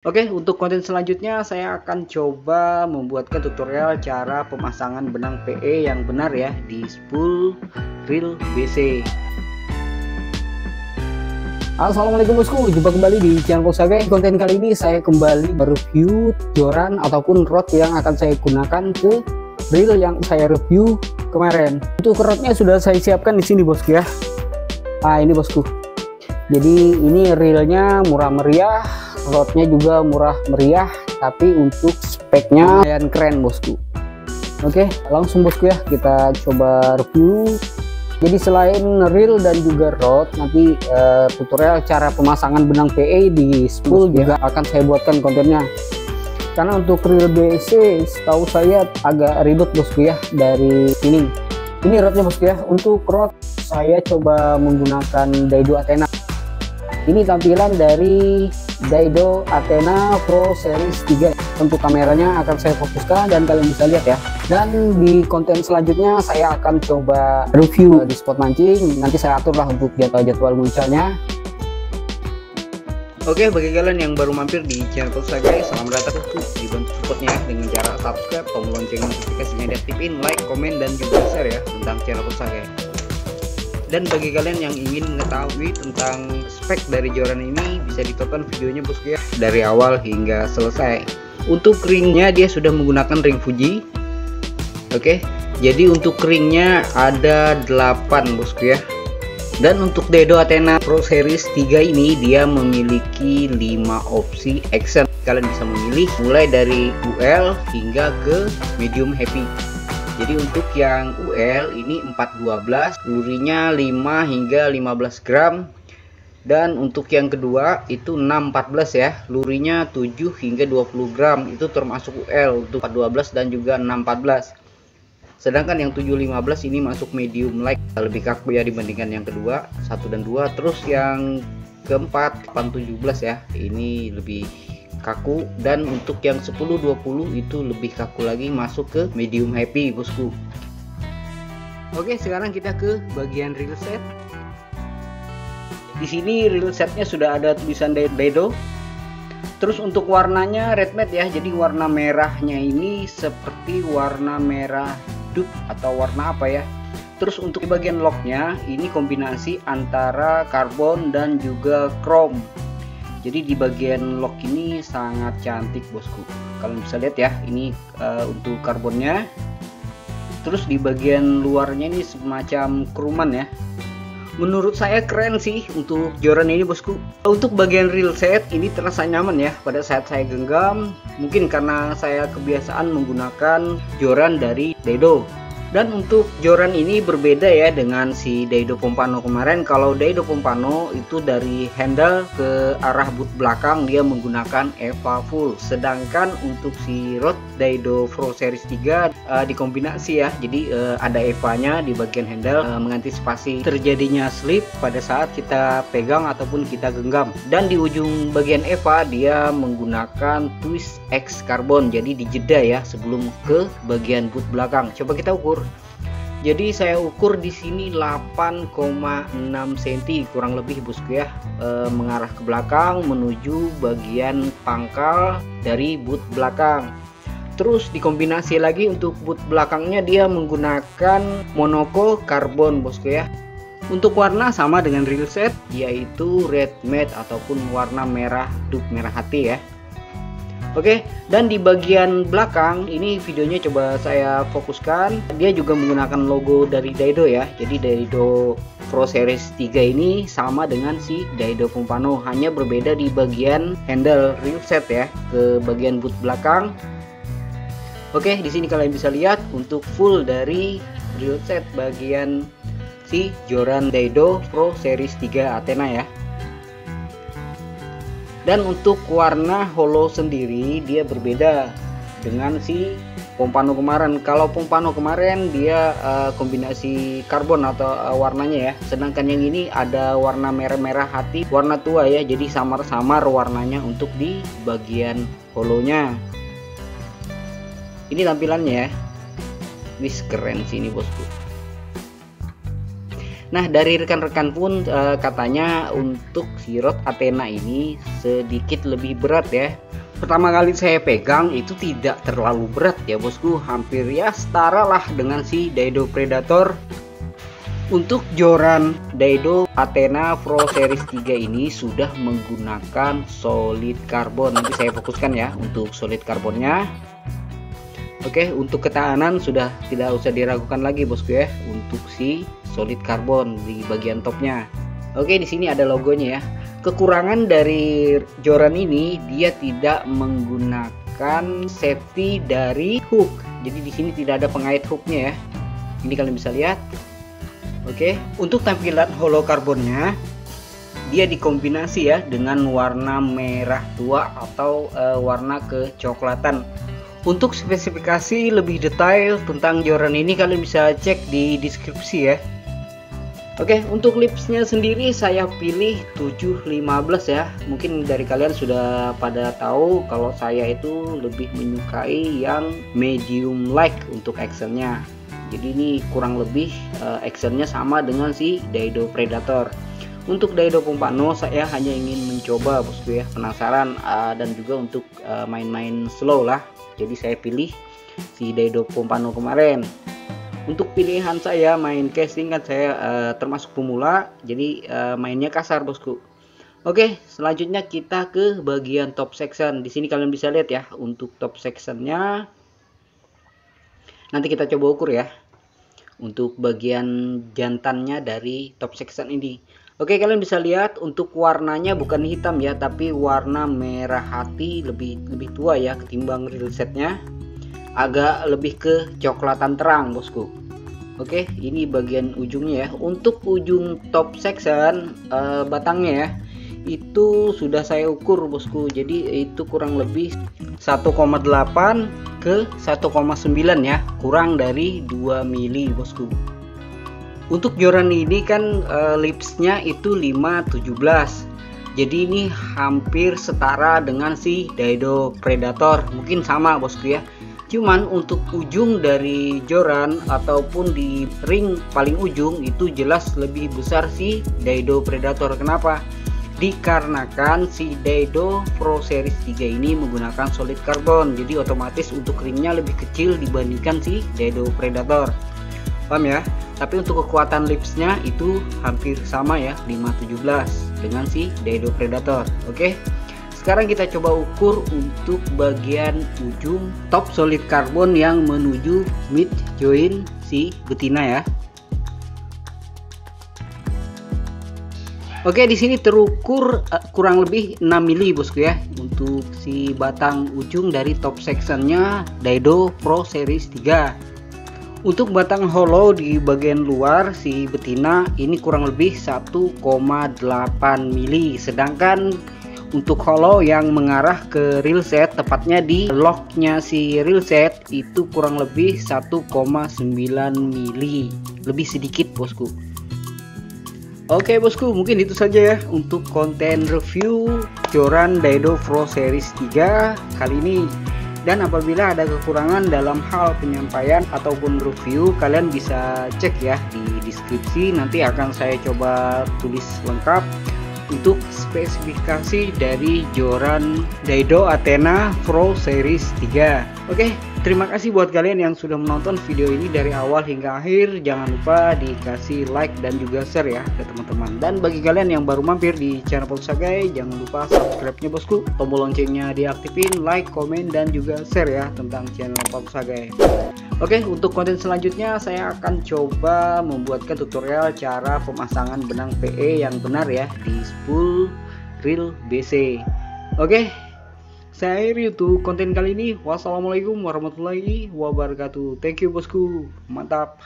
Oke, untuk konten selanjutnya saya akan coba membuatkan tutorial cara pemasangan benang PE yang benar ya di spool reel BC. Assalamualaikum bosku, jumpa kembali di channel saya. Konten kali ini saya kembali mereview joran ataupun rod yang akan saya gunakan ke reel yang saya review kemarin. Untuk rodnya sudah saya siapkan di sini bosku ya. Nah ini bosku. Jadi ini reelnya murah meriah, rodnya juga murah meriah, tapi untuk speknya lumayan keren bosku. Oke, langsung bosku ya kita coba review. Jadi selain reel dan juga rod, nanti tutorial cara pemasangan benang PE di spool juga akan saya buatkan kontennya. Karena untuk reel BC setahu saya agak ribet bosku ya dari sini. Ini rodnya bosku ya. Untuk rod saya coba menggunakan Daido Athena. Ini tampilan dari Daido Athena Pro Series 3. Untuk kameranya akan saya fokuskan dan kalian bisa lihat ya. Dan di konten selanjutnya saya akan coba review di spot mancing. Nanti saya aturlah untuk jadwal munculnya. Oke, bagi kalian yang baru mampir di channel saya guys, selamat datang. Dibantu supportnya dengan cara subscribe, tombol lonceng notifikasinya diaktifin, like, komen, dan juga share ya tentang channel saya. Dan bagi kalian yang ingin mengetahui tentang spek dari joran ini, bisa ditonton videonya bosku ya dari awal hingga selesai. Untuk ringnya dia sudah menggunakan ring Fuji. Oke, jadi untuk ringnya ada 8 bosku ya. Dan untuk Daido Athena Pro Series 3 ini dia memiliki 5 opsi action. Kalian bisa memilih mulai dari UL hingga ke medium heavy. Jadi untuk yang UL ini 412, lurinya 5 hingga 15 gram. Dan untuk yang kedua itu 614 ya, lurinya 7 hingga 20 gram. Itu termasuk UL untuk 412 dan juga 614. Sedangkan yang 715 ini masuk medium light, lebih kaku ya dibandingkan yang kedua 1 dan 2. Terus yang keempat 817 ya, ini lebih kaku. Dan untuk yang 10-20 itu lebih kaku lagi, masuk ke medium heavy bosku. Oke, sekarang kita ke bagian reel set. Di sini reel setnya sudah ada tulisan Daido. Terus untuk warnanya red matte ya, jadi warna merahnya ini seperti warna merah dupe atau warna apa ya. Terus untuk bagian locknya ini kombinasi antara karbon dan juga chrome. Jadi di bagian lock ini sangat cantik bosku. Kalian bisa lihat ya, ini untuk karbonnya. Terus di bagian luarnya ini semacam keruman ya. Menurut saya keren sih untuk joran ini bosku. Untuk bagian reel set ini terasa nyaman ya pada saat saya genggam. Mungkin karena saya kebiasaan menggunakan joran dari Daido. Dan untuk joran ini berbeda ya dengan si Daido Pompano kemarin. Kalau Daido Pompano itu dari handle ke arah boot belakang dia menggunakan EVA full. Sedangkan untuk si rod Daido Pro Series 3 dikombinasi ya. Jadi ada EVA-nya di bagian handle mengantisipasi terjadinya slip pada saat kita pegang ataupun kita genggam. Dan di ujung bagian EVA dia menggunakan twist X karbon. Jadi dijeda ya sebelum ke bagian boot belakang. Coba kita ukur. Jadi saya ukur di sini 8,6 cm kurang lebih bosku ya, mengarah ke belakang menuju bagian pangkal dari boot belakang. Terus dikombinasi lagi untuk boot belakangnya dia menggunakan Monoco karbon bosku ya. Untuk warna sama dengan reel set, yaitu red matte ataupun warna merah dupe, merah hati ya. Oke, dan di bagian belakang ini videonya coba saya fokuskan. Dia juga menggunakan logo dari Daido ya. Jadi Daido Pro Series 3 ini sama dengan si Daido Pompano, hanya berbeda di bagian handle reel set ya, ke bagian boot belakang. Oke, di sini kalian bisa lihat untuk full dari reel set bagian si joran Daido Pro Series 3 Athena ya. Dan untuk warna holo sendiri dia berbeda dengan si Pompano kemarin. Kalau Pompano kemarin dia kombinasi karbon atau warnanya ya. Sedangkan yang ini ada warna merah-merah hati, warna tua ya. Jadi samar-samar warnanya untuk di bagian holonya. Ini tampilannya ya. Ini keren sih ini bosku. Nah, dari rekan-rekan pun katanya untuk si rod Athena ini sedikit lebih berat ya. Pertama kali saya pegang itu tidak terlalu berat ya bosku, hampir ya setara lah dengan si Daido Predator. Untuk joran Daido Athena Pro Series 3 ini sudah menggunakan solid carbon. Nanti saya fokuskan ya untuk solid carbonnya. Oke, untuk ketahanan sudah tidak usah diragukan lagi bosku ya, untuk si solid carbon di bagian topnya. Oke, di sini ada logonya ya. Kekurangan dari joran ini dia tidak menggunakan safety dari hook. Jadi di sini tidak ada pengait hooknya ya. Ini kalian bisa lihat. Oke, untuk tampilan hollow karbonnya dia dikombinasi ya dengan warna merah tua atau warna kecoklatan. Untuk spesifikasi lebih detail tentang joran ini kalian bisa cek di deskripsi ya. Oke, untuk lipsnya sendiri saya pilih 715 ya. Mungkin dari kalian sudah pada tahu kalau saya itu lebih menyukai yang medium like untuk actionnya. Jadi ini kurang lebih actionnya sama dengan si Daido Predator. Untuk Daido Pompano saya hanya ingin mencoba bosku ya, penasaran dan juga untuk main-main slow lah. Jadi saya pilih si Daido Pompano kemarin. Untuk pilihan saya main casting kan saya termasuk pemula, jadi mainnya kasar bosku. Oke, selanjutnya kita ke bagian top section. Di sini kalian bisa lihat ya untuk top sectionnya. Nanti kita coba ukur ya untuk bagian jantannya dari top section ini. Oke, kalian bisa lihat untuk warnanya bukan hitam ya, tapi warna merah hati, lebih tua ya ketimbang real setnya. Agak lebih ke coklatan terang bosku. Oke, ini bagian ujungnya ya. Untuk ujung top section batangnya ya, itu sudah saya ukur bosku. Jadi itu kurang lebih 1,8 ke 1,9 ya, kurang dari 2 mili bosku. Untuk joran ini kan lipsnya itu 517. Jadi ini hampir setara dengan si Daido Predator, mungkin sama bosku ya. Cuman untuk ujung dari joran ataupun di ring paling ujung itu jelas lebih besar si Daido Predator. Kenapa? Dikarenakan si Daido Pro Series 3 ini menggunakan solid carbon, jadi otomatis untuk ringnya lebih kecil dibandingkan si Daido Predator. Paham ya? Tapi untuk kekuatan lipsnya itu hampir sama ya, 517 dengan si Daido Predator. Oke, sekarang kita coba ukur untuk bagian ujung top solid carbon yang menuju mid joint si betina ya. Oke, di sini terukur kurang lebih 6 mili bosku ya untuk si batang ujung dari top sectionnya Daido Pro Series 3. Untuk batang hollow di bagian luar si betina ini kurang lebih 1,8 mili, sedangkan untuk hollow yang mengarah ke real set, tepatnya di locknya si real set, itu kurang lebih 1,9 mili, lebih sedikit bosku. Oke bosku, mungkin itu saja ya untuk konten review joran Daido Pro Series 3 kali ini. Dan apabila ada kekurangan dalam hal penyampaian ataupun review, kalian bisa cek ya di deskripsi, nanti akan saya coba tulis lengkap untuk spesifikasi dari joran Daido Athena Pro Series 3. Oke, terima kasih buat kalian yang sudah menonton video ini dari awal hingga akhir. Jangan lupa dikasih like dan juga share ya ke teman-teman. Dan bagi kalian yang baru mampir di channel Sagai, jangan lupa subscribe-nya bosku, tombol loncengnya diaktifin, like, komen, dan juga share ya tentang channel Sagai. Oke, untuk konten selanjutnya saya akan coba membuatkan tutorial cara pemasangan benang PE yang benar ya di spool reel BC. Oke, saya akhiri untuk konten kali ini. Wassalamualaikum warahmatullahi wabarakatuh. Thank you bosku, mantap.